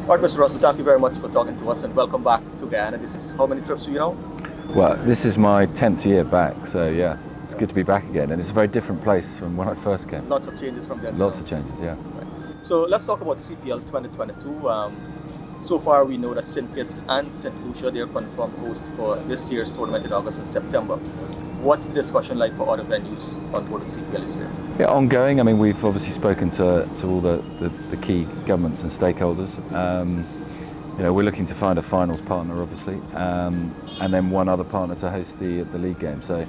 All right, Mr. Russell, thank you very much for talking to us and welcome back to Guyana. This is how many trips do you know? Well, this is my 10th year back, so yeah, it's good to be back again. And it's a very different place from when I first came. Lots of changes from then. Lots of changes, yeah. Right. So let's talk about CPL 2022. So far, we know that St. Kitts and St. Lucia, they're confirmed hosts for this year's tournament in August and September. What's the discussion like for other venues on board with CPL this year? Yeah, ongoing. I mean, we've obviously spoken to all the key governments and stakeholders. We're looking to find a finals partner, obviously, and then one other partner to host the league game. So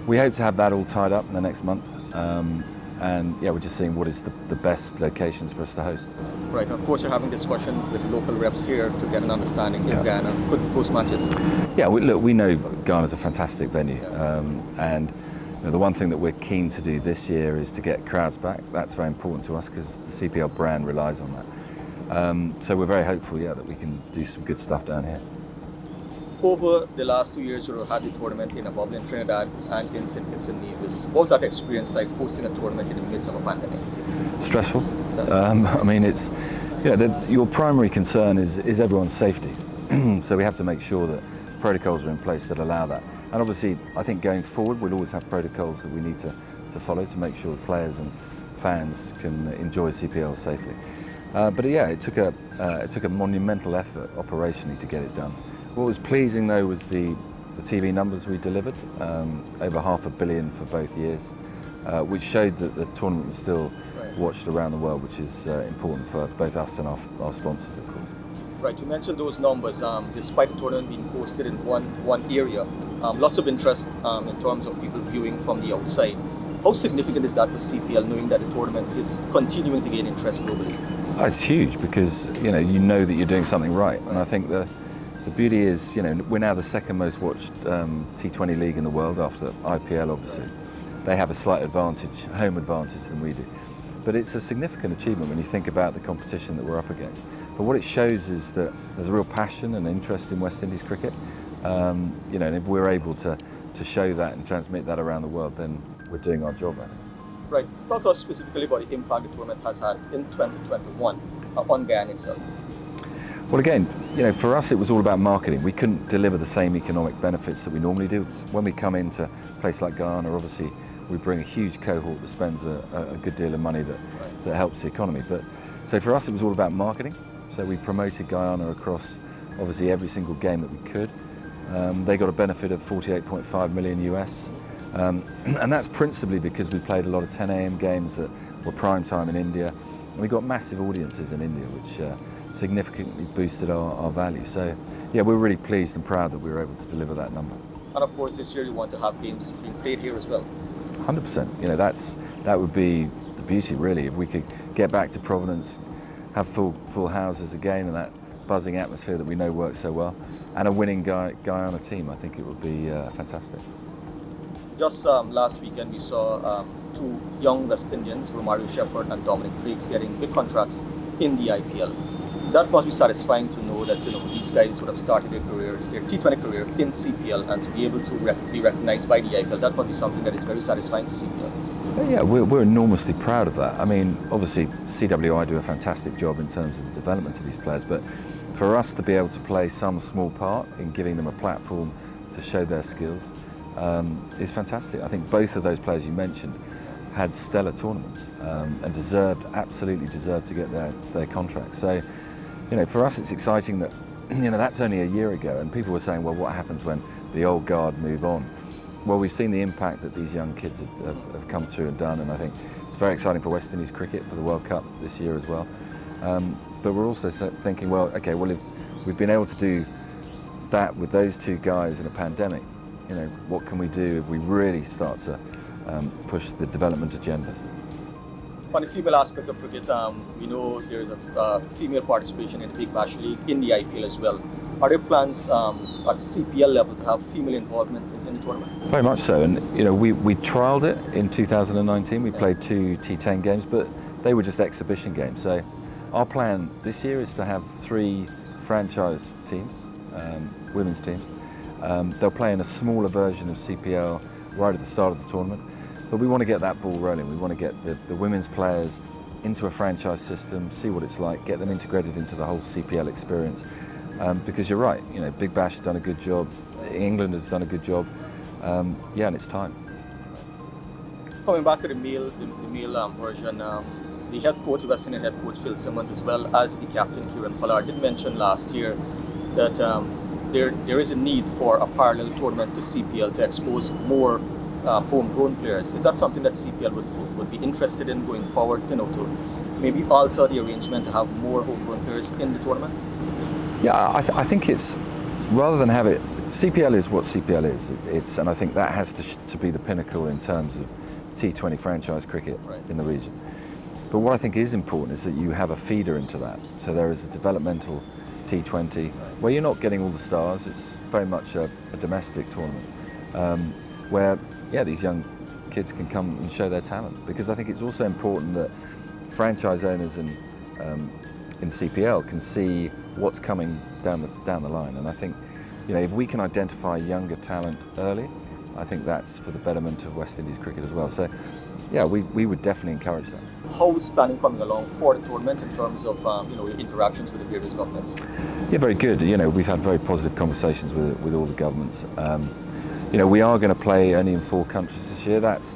we hope to have that all tied up in the next month. We're just seeing what is the best locations for us to host. Right, and of course you're having discussion with local reps here to get an understanding if Guyana could host matches. Yeah, we know Guyana's a fantastic venue, and the one thing that we're keen to do this year is to get crowds back. That's very important to us because the CPL brand relies on that. So we're very hopeful, that we can do some good stuff down here. Over the last 2 years, you had the tournament in a bubble in Trinidad and in St. Kitts and Nevis. What was that experience like hosting a tournament in the midst of a pandemic? Stressful. I mean, it's your primary concern is everyone's safety. So we have to make sure that protocols are in place that allow that. And obviously, I think going forward, we'll always have protocols that we need to follow to make sure players and fans can enjoy CPL safely. It took a monumental effort operationally to get it done. What was pleasing though was the TV numbers we delivered, over $500 million for both years, which showed that the tournament was still watched around the world, which is important for both us and our sponsors, of course. Right, you mentioned those numbers. Despite the tournament being hosted in one area, lots of interest in terms of people viewing from the outside. How significant is that for CPL, knowing that the tournament is continuing to gain interest globally? It's huge because you know that you're doing something right, and I think the beauty is we're now the second most watched T20 league in the world after IPL. Obviously, they have a slight advantage, home advantage than we do. But it's a significant achievement when you think about the competition that we're up against. But what it shows is that there's a real passion and interest in West Indies cricket. And if we're able to show that and transmit that around the world, then we're doing our job, I think. Right. Talk to us specifically about the impact the tournament has had in 2021 on Guyana itself. Well, again, for us it was all about marketing. We couldn't deliver the same economic benefits that we normally do. When we come into a place like Guyana, obviously we bring a huge cohort that spends a good deal of money that helps the economy. So for us it was all about marketing. So we promoted Guyana across obviously every single game that we could. They got a benefit of 48.5 million US. And that's principally because we played a lot of 10 a.m. games that were prime time in India. And we got massive audiences in India, which significantly boosted our value. So yeah, we're really pleased and proud that we were able to deliver that number. And of course this year you want to have games being played here as well. 100%. That would be the beauty, really, if we could get back to Providence, have full houses again, and that buzzing atmosphere that we know works so well, and a winning Guyana team. I think it would be fantastic. Just last weekend we saw two young West Indians, Romario Shepherd and Dominic Briggs, getting big contracts in the IPL. That must be satisfying to know that these guys would have started their careers, their T20 career in CPL, and to be able to be recognized by the IPL. That must be something that is very satisfying to CPL. Yeah, we're enormously proud of that. I mean, obviously CWI do a fantastic job in terms of the development of these players, but for us to be able to play some small part in giving them a platform to show their skills is fantastic. I think both of those players you mentioned had stellar tournaments and absolutely deserved to get their contracts. So, for us it's exciting that, that's only a year ago, and people were saying, well, what happens when the old guard move on? Well, we've seen the impact that these young kids have come through and done, and I think it's very exciting for West Indies cricket for the World Cup this year as well. But we're also thinking, if we've been able to do that with those two guys in a pandemic, what can we do if we really start to push the development agenda? On the female aspect of cricket, we know there is a female participation in the Big Bash League in the IPL as well. Are there plans at CPL level to have female involvement in the tournament? Very much so, and we trialled it in 2019. We played 2 T10 games, but they were just exhibition games. So our plan this year is to have 3 franchise teams, women's teams. They'll play in a smaller version of CPL right at the start of the tournament. But we want to get that ball rolling. We want to get the women's players into a franchise system, see what it's like, get them integrated into the whole CPL experience. Because you're right, Big Bash has done a good job, England has done a good job, yeah, and it's time. Coming back to the male version, the head coach, West Indian head coach Phil Simmons, as well as the captain Kieran Pollard, did mention last year that there is a need for a parallel tournament to CPL to expose more homegrown players. Is that something that CPL would be interested in going forward, to maybe alter the arrangement to have more homegrown players in the tournament? Yeah, I think it's, rather than have it, CPL is what CPL is. And I think that has to be the pinnacle in terms of T20 franchise cricket in the region. But what I think is important is that you have a feeder into that. So there is a developmental T20 where you're not getting all the stars. It's very much a domestic tournament where, these young kids can come and show their talent. Because I think it's also important that franchise owners in CPL can see what's coming down the line. And I think, if we can identify younger talent early, I think that's for the betterment of West Indies cricket as well. So, we would definitely encourage that. How is planning coming along for the tournament in terms of interactions with the various governments? Yeah, very good. We've had very positive conversations with all the governments. We are going to play only in 4 countries this year. That's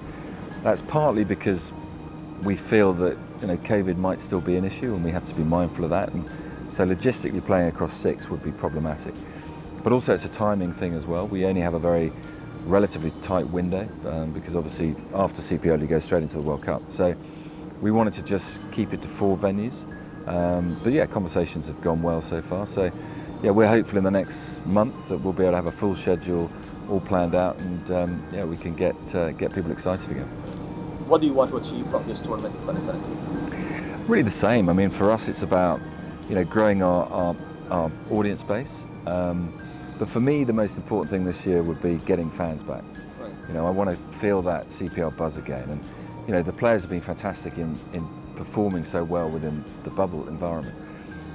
partly because we feel that COVID might still be an issue, and we have to be mindful of that. And so logistically playing across 6 would be problematic. But also it's a timing thing as well. We only have a very relatively tight window because obviously after CPL you go straight into the World Cup. So we wanted to just keep it to 4 venues. But conversations have gone well so far. So we're hopeful in the next month that we'll be able to have a full schedule all planned out, and we can get people excited again. What do you want to achieve from this tournament in 2022? Really the same. I mean, for us it's about growing our audience base. But for me, the most important thing this year would be getting fans back. Right. I want to feel that CPL buzz again. And, the players have been fantastic in performing so well within the bubble environment.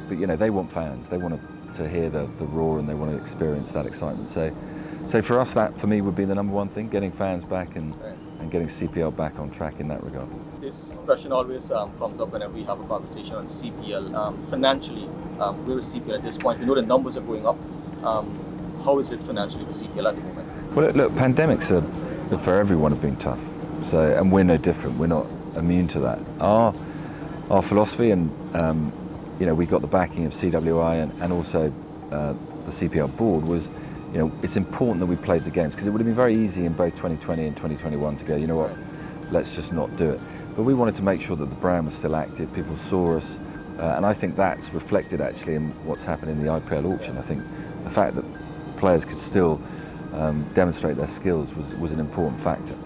But, they want fans. They want to hear the roar, and they want to experience that excitement. So for us, that for me would be the number one thing, getting fans back and getting CPL back on track in that regard. This question always comes up whenever we have a conversation on CPL. Financially, where is CPL at this point? We know the numbers are going up. How is it financially for CPL at the moment? Well, look, pandemics for everyone have been tough. So, and we're no different. We're not immune to that. Our philosophy, and we got the backing of CWI and also the CPL board, was it's important that we played the games, because it would have been very easy in both 2020 and 2021 to go, let's just not do it. But we wanted to make sure that the brand was still active, people saw us, and I think that's reflected actually in what's happened in the IPL auction. I think the fact that players could still demonstrate their skills was an important factor.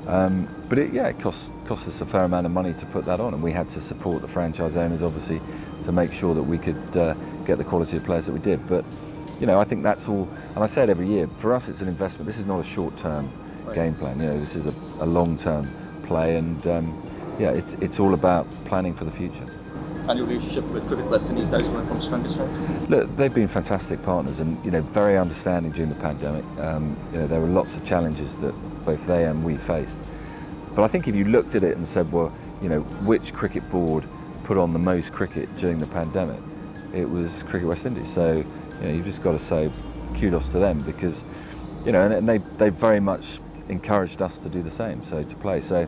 But it cost us a fair amount of money to put that on, and we had to support the franchise owners obviously to make sure that we could get the quality of players that we did. But I think that's all, and I say it every year, for us it's an investment. This is not a short-term game plan. This is a long-term play, and it's all about planning for the future. And your relationship with Cricket West Indies, that is going from strength to strength? Look, they've been fantastic partners, and very understanding during the pandemic. There were lots of challenges that both they and we faced. But I think if you looked at it and said, well, which cricket board put on the most cricket during the pandemic, it was Cricket West Indies. So you've just got to say kudos to them, because and they very much encouraged us to do the same, so to play. So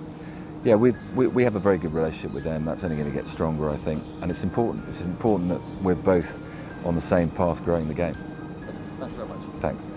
we have a very good relationship with them. That's only going to get stronger, I think, and it's important. It's important that we're both on the same path growing the game. Thanks very much. Thanks.